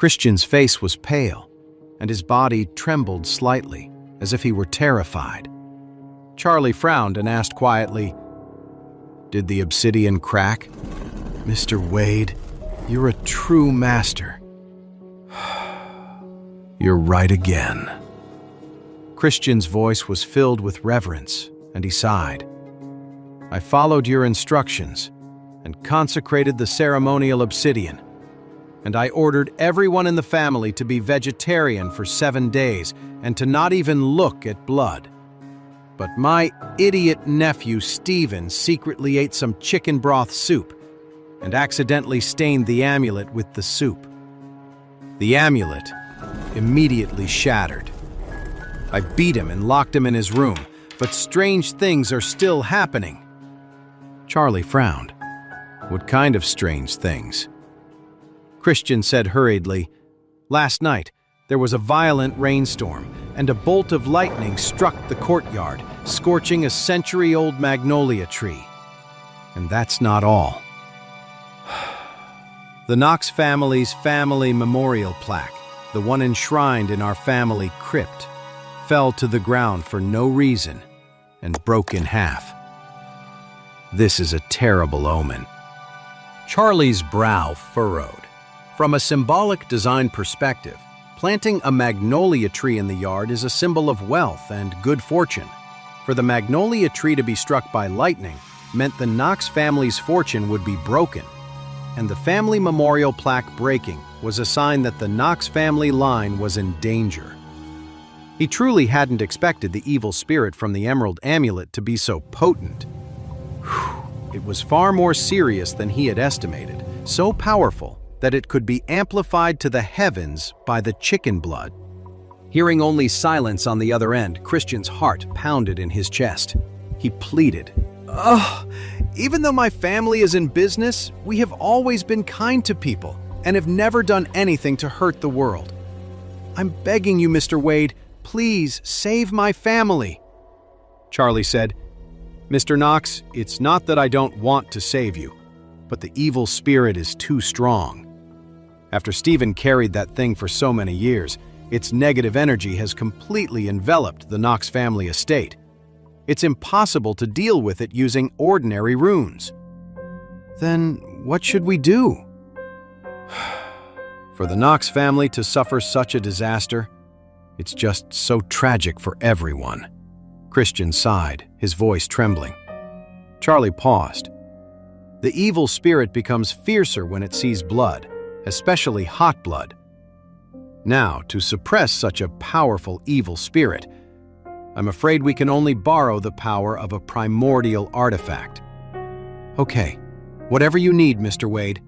Christian's face was pale, and his body trembled slightly, as if he were terrified. Charlie frowned and asked quietly, "Did the obsidian crack?" "Mr. Wade, you're a true master." "You're right again." Christian's voice was filled with reverence, and he sighed. "I followed your instructions and consecrated the ceremonial obsidian, and I ordered everyone in the family to be vegetarian for 7 days and to not even look at blood. But my idiot nephew Stephen secretly ate some chicken broth soup and accidentally stained the amulet with the soup. The amulet immediately shattered. I beat him and locked him in his room, but strange things are still happening." Charlie frowned. "What kind of strange things?" Christian said hurriedly, "Last night, there was a violent rainstorm, and a bolt of lightning struck the courtyard, scorching a century-old magnolia tree. And that's not all. The Knox family's family memorial plaque, the one enshrined in our family crypt, fell to the ground for no reason and broke in half. This is a terrible omen." Charlie's brow furrowed. From a symbolic design perspective, planting a magnolia tree in the yard is a symbol of wealth and good fortune. For the magnolia tree to be struck by lightning meant the Knox family's fortune would be broken, and the family memorial plaque breaking was a sign that the Knox family line was in danger. He truly hadn't expected the evil spirit from the emerald amulet to be so potent. It was far more serious than he had estimated, so powerful that it could be amplified to the heavens by the chicken blood. Hearing only silence on the other end, Christian's heart pounded in his chest. He pleaded, "Ugh, even though my family is in business, we have always been kind to people and have never done anything to hurt the world. I'm begging you, Mr. Wade, please save my family." Charlie said, "Mr. Knox, it's not that I don't want to save you, but the evil spirit is too strong. After Stephen carried that thing for so many years, its negative energy has completely enveloped the Knox family estate. It's impossible to deal with it using ordinary runes." "Then what should we do?" "For the Knox family to suffer such a disaster, it's just so tragic for everyone." Christian sighed, his voice trembling. Charlie paused. "The evil spirit becomes fiercer when it sees blood, especially hot blood. Now, to suppress such a powerful evil spirit, I'm afraid we can only borrow the power of a primordial artifact." "Okay, whatever you need, Mr. Wade.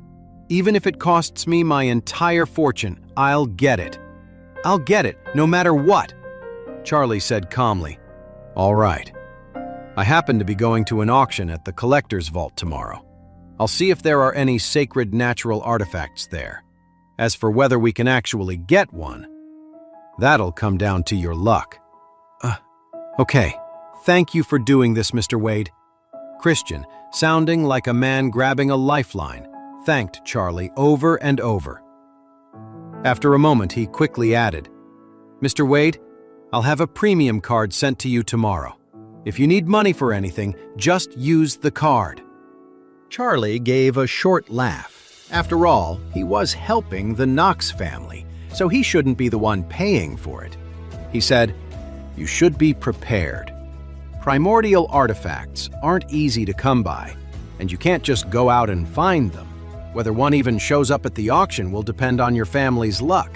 Even if it costs me my entire fortune, I'll get it. I'll get it, no matter what," Charlie said calmly. "All right. I happen to be going to an auction at the collector's vault tomorrow. I'll see if there are any sacred natural artifacts there. As for whether we can actually get one, that'll come down to your luck." Okay. Thank you for doing this, Mr. Wade." Christian, sounding like a man grabbing a lifeline, thanked Charlie over and over. After a moment, he quickly added, "Mr. Wade, I'll have a premium card sent to you tomorrow. If you need money for anything, just use the card." Charlie gave a short laugh. After all, he was helping the Knox family, so he shouldn't be the one paying for it. He said, "You should be prepared. Primordial artifacts aren't easy to come by, and you can't just go out and find them. Whether one even shows up at the auction will depend on your family's luck."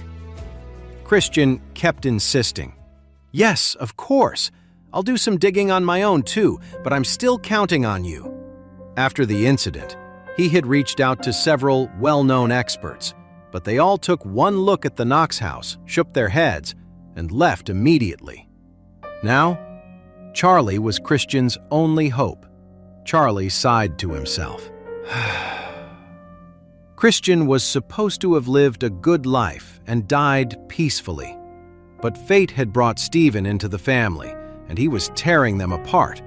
Christian kept insisting, "Yes, of course. I'll do some digging on my own too, but I'm still counting on you." After the incident, he had reached out to several well-known experts, but they all took one look at the Knox house, shook their heads, and left immediately. Now, Charlie was Christian's only hope. Charlie sighed to himself. Christian was supposed to have lived a good life and died peacefully, but fate had brought Stephen into the family, and he was tearing them apart.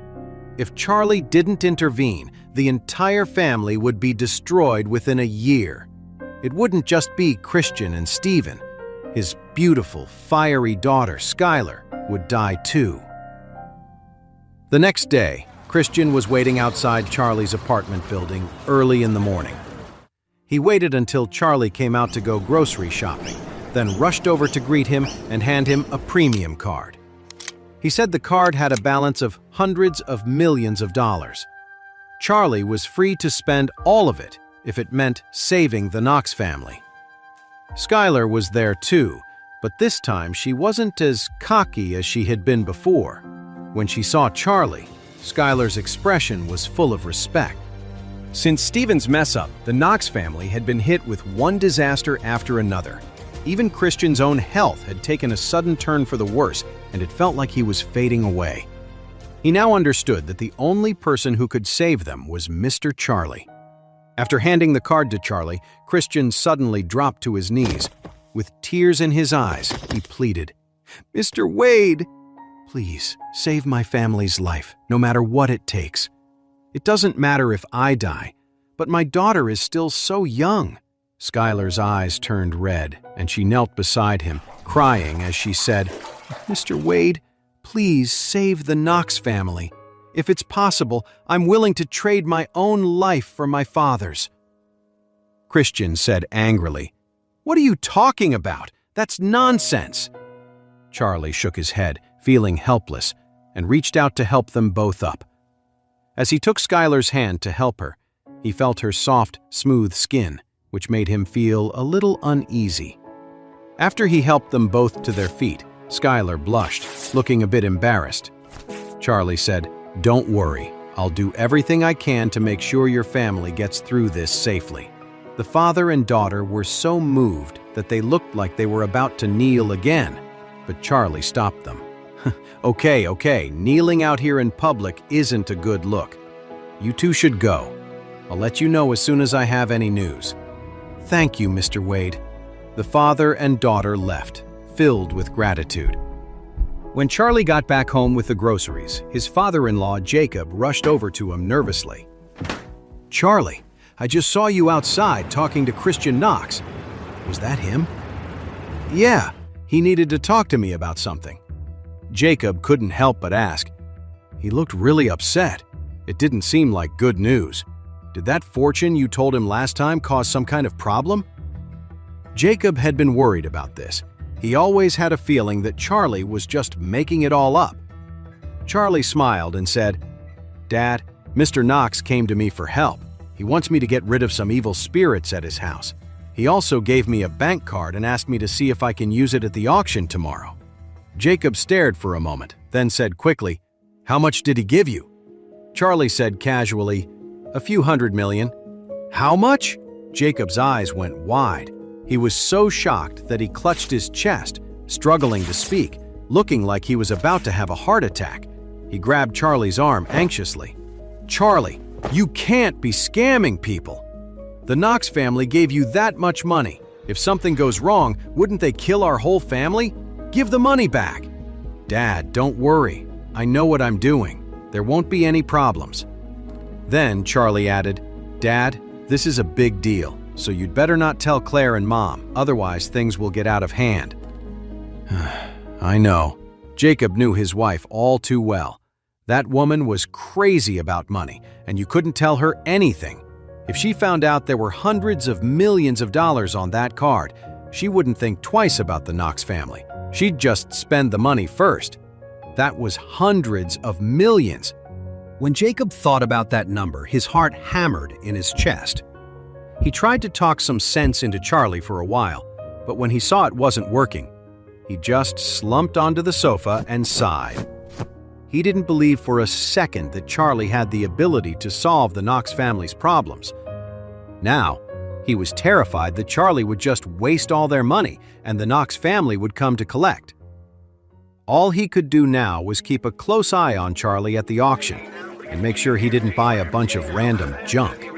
If Charlie didn't intervene, the entire family would be destroyed within a year. it wouldn't just be Christian and Stephen. His beautiful, fiery daughter, Skylar, would die too. The next day, Christian was waiting outside Charlie's apartment building early in the morning. He waited until Charlie came out to go grocery shopping, then rushed over to greet him and hand him a premium card. He said the card had a balance of hundreds of millions of dollars. Charlie was free to spend all of it if it meant saving the Knox family. Skylar was there too, but this time she wasn't as cocky as she had been before. When she saw Charlie, Skylar's expression was full of respect. Since Stephen's mess-up, the Knox family had been hit with one disaster after another. Even Christian's own health had taken a sudden turn for the worse, and it felt like he was fading away. He now understood that the only person who could save them was Mr. Charlie. After handing the card to Charlie, Christian suddenly dropped to his knees. With tears in his eyes, he pleaded, "Mr. Wade, please save my family's life, no matter what it takes. It doesn't matter if I die, but my daughter is still so young." Skylar's eyes turned red, and she knelt beside him, crying as she said, "Mr. Wade, please save the Knox family. If it's possible, I'm willing to trade my own life for my father's." Christian said angrily, "What are you talking about? That's nonsense." Charlie shook his head, feeling helpless, and reached out to help them both up. As he took Skylar's hand to help her, he felt her soft, smooth skin, which made him feel a little uneasy. After he helped them both to their feet, Skylar blushed, looking a bit embarrassed. Charlie said, "Don't worry, I'll do everything I can to make sure your family gets through this safely." The father and daughter were so moved that they looked like they were about to kneel again, but Charlie stopped them. Okay, kneeling out here in public isn't a good look. You two should go. I'll let you know as soon as I have any news." "Thank you, Mr. Wade." The father and daughter left, filled with gratitude. When Charlie got back home with the groceries, his father-in-law, Jacob, rushed over to him nervously. "Charlie, I just saw you outside talking to Christian Knox. Was that him?" "Yeah, he needed to talk to me about something." Jacob couldn't help but ask. He looked really upset. It didn't seem like good news. Did that fortune you told him last time cause some kind of problem? Jacob had been worried about this. He always had a feeling that Charlie was just making it all up. Charlie smiled and said, "Dad, Mr. Knox came to me for help. He wants me to get rid of some evil spirits at his house. He also gave me a bank card and asked me to see if I can use it at the auction tomorrow." Jacob stared for a moment, then said quickly, "How much did he give you?" Charlie said casually, "A few $100 million." "How much?" Jacob's eyes went wide. He was so shocked that he clutched his chest, struggling to speak, looking like he was about to have a heart attack. He grabbed Charlie's arm anxiously. "Charlie, you can't be scamming people. The Knox family gave you that much money. If something goes wrong, wouldn't they kill our whole family? Give the money back." "Dad, don't worry. I know what I'm doing. There won't be any problems." Then Charlie added, "Dad, this is a big deal, so you'd better not tell Claire and Mom, otherwise things will get out of hand." I know. Jacob knew his wife all too well. That woman was crazy about money, and you couldn't tell her anything. If she found out there were hundreds of millions of dollars on that card, she wouldn't think twice about the Knox family. She'd just spend the money first. That was hundreds of millions. When Jacob thought about that number, his heart hammered in his chest. He tried to talk some sense into Charlie for a while, but when he saw it wasn't working, he just slumped onto the sofa and sighed. He didn't believe for a second that Charlie had the ability to solve the Knox family's problems. Now, he was terrified that Charlie would just waste all their money and the Knox family would come to collect. All he could do now was keep a close eye on Charlie at the auction and make sure he didn't buy a bunch of random junk.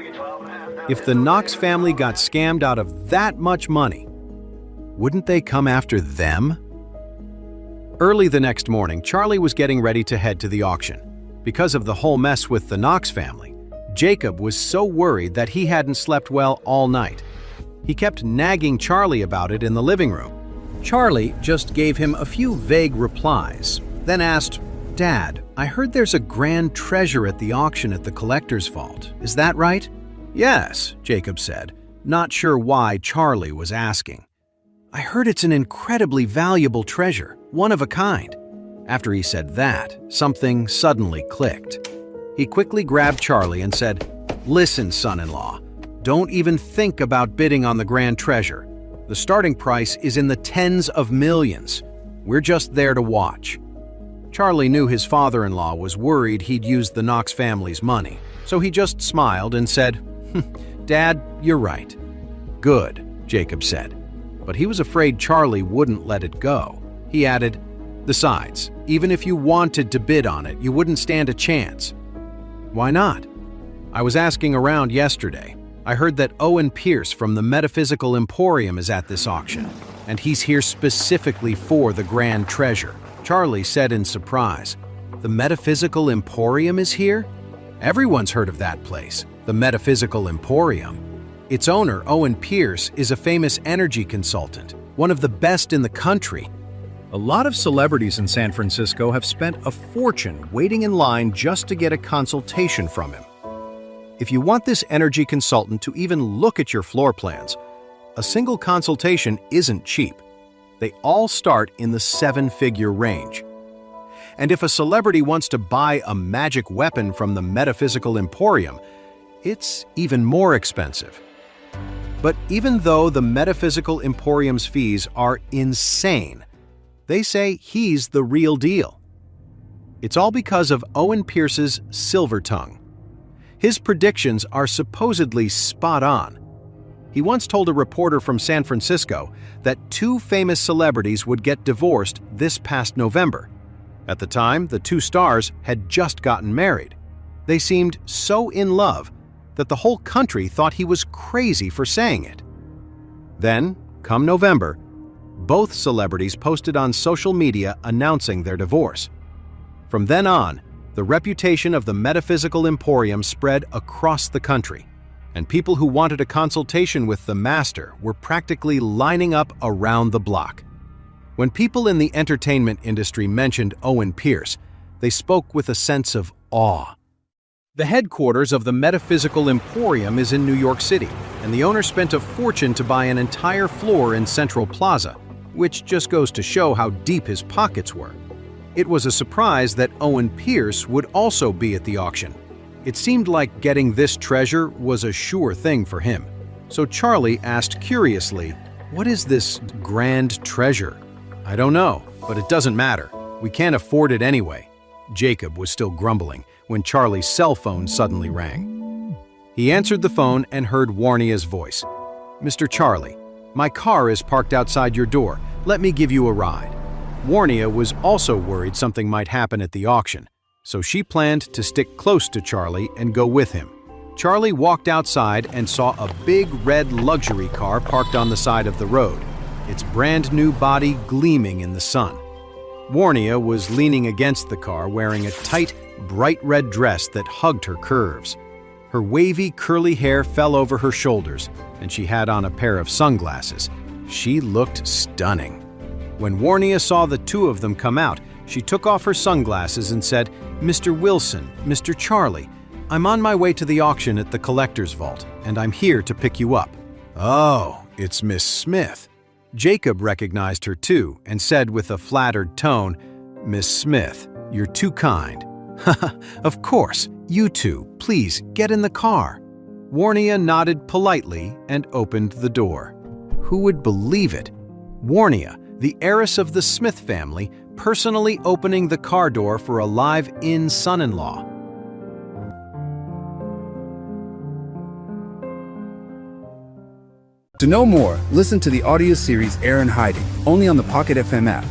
If the Knox family got scammed out of that much money, wouldn't they come after them? Early the next morning, Charlie was getting ready to head to the auction. Because of the whole mess with the Knox family, Jacob was so worried that he hadn't slept well all night. He kept nagging Charlie about it in the living room. Charlie just gave him a few vague replies, then asked, "Dad, I heard there's a grand treasure at the auction at the collector's vault. Is that right?" "Yes," Jacob said, not sure why Charlie was asking. "I heard it's an incredibly valuable treasure, one of a kind." After he said that, something suddenly clicked. He quickly grabbed Charlie and said, "Listen, son-in-law, don't even think about bidding on the grand treasure. The starting price is in the tens of millions. We're just there to watch." Charlie knew his father-in-law was worried he'd used the Knox family's money, so he just smiled and said, "Dad, you're right." "Good," Jacob said. But he was afraid Charlie wouldn't let it go. He added, "Besides, even if you wanted to bid on it, you wouldn't stand a chance." "Why not?" "I was asking around yesterday. I heard that Owen Pierce from the Metaphysical Emporium is at this auction, and he's here specifically for the grand treasure." Charlie said in surprise, "The Metaphysical Emporium is here? Everyone's heard of that place, the Metaphysical Emporium. Its owner, Owen Pierce, is a famous energy consultant, one of the best in the country. A lot of celebrities in San Francisco have spent a fortune waiting in line just to get a consultation from him. If you want this energy consultant to even look at your floor plans, a single consultation isn't cheap. They all start in the 7-figure range. And if a celebrity wants to buy a magic weapon from the Metaphysical Emporium, it's even more expensive. But even though the Metaphysical Emporium's fees are insane, they say he's the real deal. It's all because of Owen Pierce's silver tongue. His predictions are supposedly spot on. He once told a reporter from San Francisco that 2 famous celebrities would get divorced this past November. At the time, the 2 stars had just gotten married. They seemed so in love that the whole country thought he was crazy for saying it. Then, come November, both celebrities posted on social media announcing their divorce. From then on, the reputation of the Metaphysical Emporium spread across the country, and people who wanted a consultation with the master were practically lining up around the block. When people in the entertainment industry mentioned Owen Pierce, they spoke with a sense of awe. The headquarters of the Metaphysical Emporium is in New York City, and the owner spent a fortune to buy an entire floor in Central Plaza, which just goes to show how deep his pockets were. It was a surprise that Owen Pierce would also be at the auction. It seemed like getting this treasure was a sure thing for him. So Charlie asked curiously, "What is this grand treasure?" "I don't know, but it doesn't matter. We can't afford it anyway." Jacob was still grumbling when Charlie's cell phone suddenly rang. He answered the phone and heard Warnia's voice. "Mr. Charlie, my car is parked outside your door. Let me give you a ride." Warnia was also worried something might happen at the auction, so she planned to stick close to Charlie and go with him. Charlie walked outside and saw a big red luxury car parked on the side of the road, its brand new body gleaming in the sun. Warnia was leaning against the car wearing a tight, bright red dress that hugged her curves. Her wavy, curly hair fell over her shoulders, and she had on a pair of sunglasses. She looked stunning. When Warnia saw the 2 of them come out, she took off her sunglasses and said, "Mr. Wilson, Mr. Charlie, I'm on my way to the auction at the collector's vault, and I'm here to pick you up." "Oh, it's Miss Smith." Jacob recognized her too and said with a flattered tone, "Miss Smith, you're too kind." "Haha, of course. You two, please get in the car." Warnia nodded politely and opened the door. Who would believe it? Warnia, the heiress of the Smith family, personally opening the car door for a live-in son-in-law. To know more, listen to the audio series Heir in Hiding, only on the Pocket FM app.